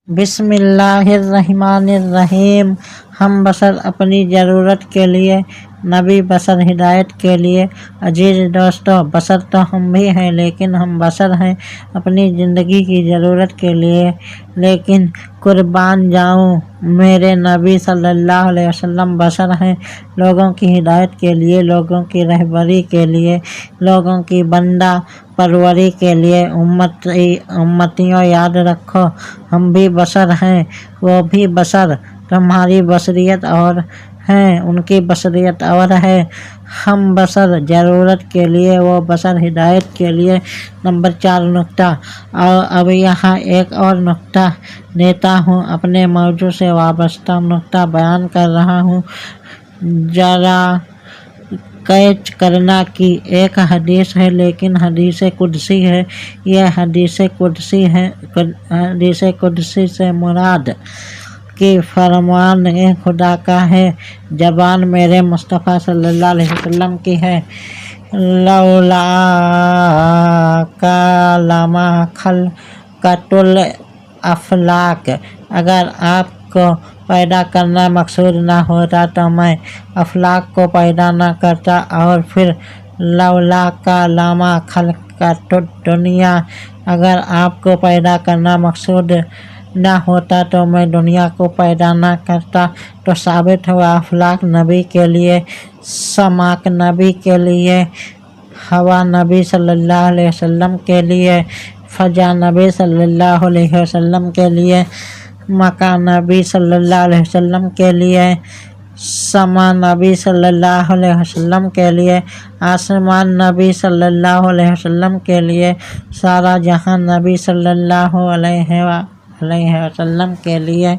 بسم اللہ الرحمن الرحیم۔ ہم بشر اپنی ضرورت کے لیے، نبی بشر ہدایت کے لیے۔ عزیز دوستو، بشر تو ہم بھی ہیں، لیکن ہم بشر ہیں اپنی زندگی کی ضرورت کے لیے۔ لیکن قربان جاؤں، میرے نبی صلی اللہ علیہ وسلم بشر ہیں، لوگوں کی ہدایت کے لیے، لوگوں کی رہبری کے لیے، لوگوں کی بندہ پروری کے لیے۔ امتیوں یاد رکھو، ہم بھی بشر ہیں، وہ بھی بشر۔ تمہاری بشریت اور ہے، ان کی بشریت اور ہے۔ ہم بشر ضرورت کے لیے، وہ بشر ہدایت کے لیے۔ نمبر 4 نکتہ۔ اب یہاں ایک اور نکتہ دیتا ہوں، اپنے موضوع سے وابستہ نکتہ بیان کر رہا ہوں، ذرا کیچ کرنا۔ کی ایک حدیث ہے، لیکن حدیث قدسی ہے۔ یہ حدیث قدسی سے مراد کہ فرمان خدا کا ہے، زبان میرے مصطفیٰ صلی اللہ علیہ وسلم کی ہے۔ لولاک لما خلقت الافلاک۔ اگر آپ کو پیدا کرنا مقصود نہ ہوتا تو میں افلاک کو پیدا نہ کرتا، اور پھر لولاک لما خلقت الدنیا۔ اگر آپ کو پیدا کرنا مقصود نہ ہوتا تو میں دنیا کو پیدا نہ کرتا۔ تو ثابت ہوا، افلاک نبی کے لیے، سماک نبی کے لیے، ہوا نبی صلی اللہ علیہ وسلم کے لیے، فضا نبی صلی اللہ علیہ وسلم کے لیے، مکان نبی صلی اللہ علیہ وسلم کے لیے، سما نبی صلی اللہ علیہ وسلم کے لیے، آسمان نبی صلی اللہ علیہ وسلم کے لیے، سارا جہاں نبی صلی اللہ علیہ وسلم کے لیے۔